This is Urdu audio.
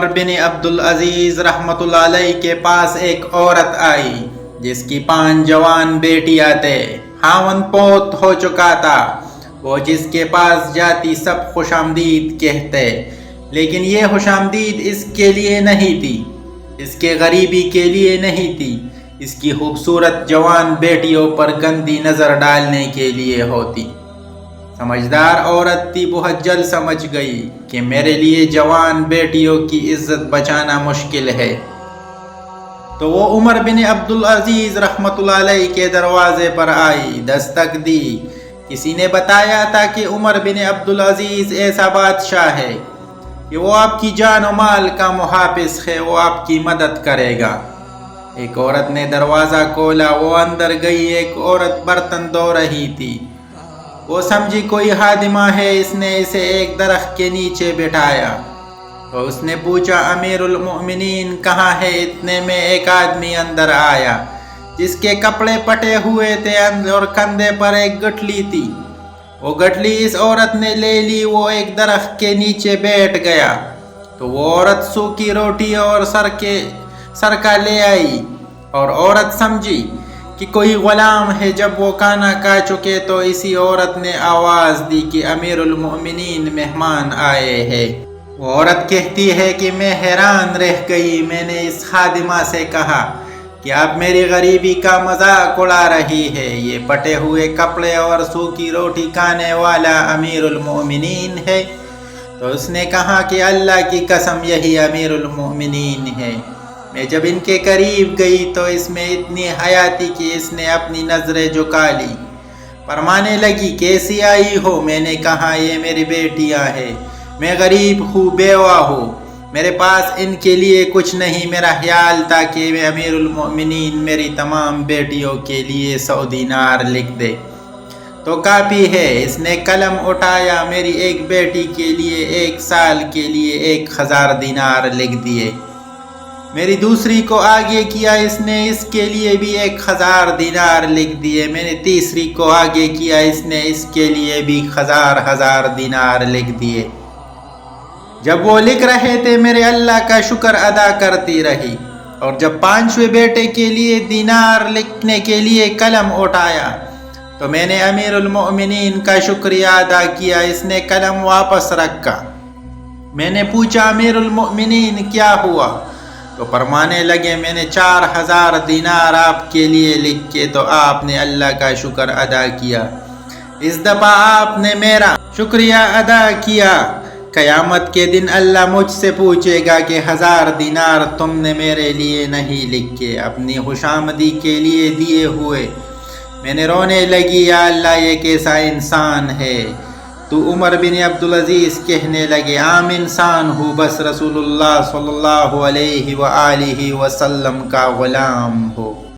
عمر بن عبدالعزیز رحمۃ اللہ علیہ کے پاس ایک عورت آئی جس کی 5 جوان بیٹیاں تھے۔ خاوند پوت ہو چکا تھا۔ وہ جس کے پاس جاتی سب خوش آمدید کہتے، لیکن یہ خوش آمدید اس کے لیے نہیں تھی، اس کے غریبی کے لیے نہیں تھی، اس کی خوبصورت جوان بیٹیوں پر گندی نظر ڈالنے کے لیے ہوتی۔ سمجھدار عورت تھی، بہت جلد سمجھ گئی کہ میرے لیے جوان بیٹیوں کی عزت بچانا مشکل ہے، تو وہ عمر بن عبدالعزیز رحمۃ اللہ علیہ کے دروازے پر آئی، دستک دی۔ کسی نے بتایا تھا کہ عمر بن عبدالعزیز ایسا بادشاہ ہے کہ وہ آپ کی جان و مال کا محافظ ہے، وہ آپ کی مدد کرے گا۔ ایک عورت نے دروازہ کھولا، وہ اندر گئی۔ ایک عورت برتن دھو رہی تھی، وہ سمجھی کوئی خادمہ ہے، اس نے اسے ایک درخت کے نیچے بٹھایا۔ تو اس نے پوچھا، امیر المؤمنین کہاں ہے؟ اتنے میں ایک آدمی اندر آیا جس کے کپڑے پٹے ہوئے تھے اور کندھے پر ایک گٹھلی تھی۔ وہ گٹھلی اس عورت نے لے لی، وہ ایک درخت کے نیچے بیٹھ گیا۔ تو وہ عورت سوکھی روٹی اور سرکہ لے آئی، اور عورت سمجھی کہ کوئی غلام ہے۔ جب وہ کھانا کھا چکے تو اسی عورت نے آواز دی کہ امیر المؤمنین مہمان آئے ہیں۔ وہ عورت کہتی ہے کہ میں حیران رہ گئی، میں نے اس خادمہ سے کہا کہ آپ میری غریبی کا مذاق اڑا رہی ہے، یہ پٹے ہوئے کپڑے اور سوکھی روٹی کھانے والا امیر المؤمنین ہے؟ تو اس نے کہا کہ اللہ کی قسم یہی امیر المؤمنین ہے۔ میں جب ان کے قریب گئی تو اس میں اتنی حیا تھی کہ اس نے اپنی نظریں جھکا لی، فرمانے لگی، کیسی آئی ہو؟ میں نے کہا، یہ میری بیٹیاں ہیں، میں غریب ہوں، بیوہ ہوں، میرے پاس ان کے لیے کچھ نہیں۔ میرا خیال تھا کہ میں امیر المؤمنین میری تمام بیٹیوں کے لیے 100 دینار لکھ دے تو کافی ہے۔ اس نے قلم اٹھایا، میری ایک بیٹی کے لیے 1 سال کے لیے 1000 دینار لکھ دیے۔ میری دوسری کو آگے کیا، اس نے اس کے لیے بھی 1000 دینار لکھ دیے۔ میں نے تیسری کو آگے کیا، اس نے اس کے لیے بھی 1000 دینار لکھ دیے۔ جب وہ لکھ رہے تھے، میرے اللہ کا شکر ادا کرتی رہی، اور جب 5ویں بیٹے کے لیے دینار لکھنے کے لیے قلم اٹھایا تو میں نے امیر المؤمنین کا شکریہ ادا کیا، اس نے قلم واپس رکھا۔ میں نے پوچھا، امیر المؤمنین کیا ہوا؟ تو فرمانے لگے، میں نے 4000 دینار آپ کے لیے لکھے تو آپ نے اللہ کا شکر ادا کیا، اس دفعہ آپ نے میرا شکریہ ادا کیا۔ قیامت کے دن اللہ مجھ سے پوچھے گا کہ 1000 دینار تم نے میرے لیے نہیں لکھے، اپنی خوشامدی کے لیے دیے ہوئے۔ میں نے رونے لگی، یا اللہ یہ کیسا انسان ہے تو عمر بن عبدالعزیز کہنے لگے، عام انسان ہوں، بس رسول اللہ صلی اللہ علیہ وآلہ وسلم کا غلام ہو۔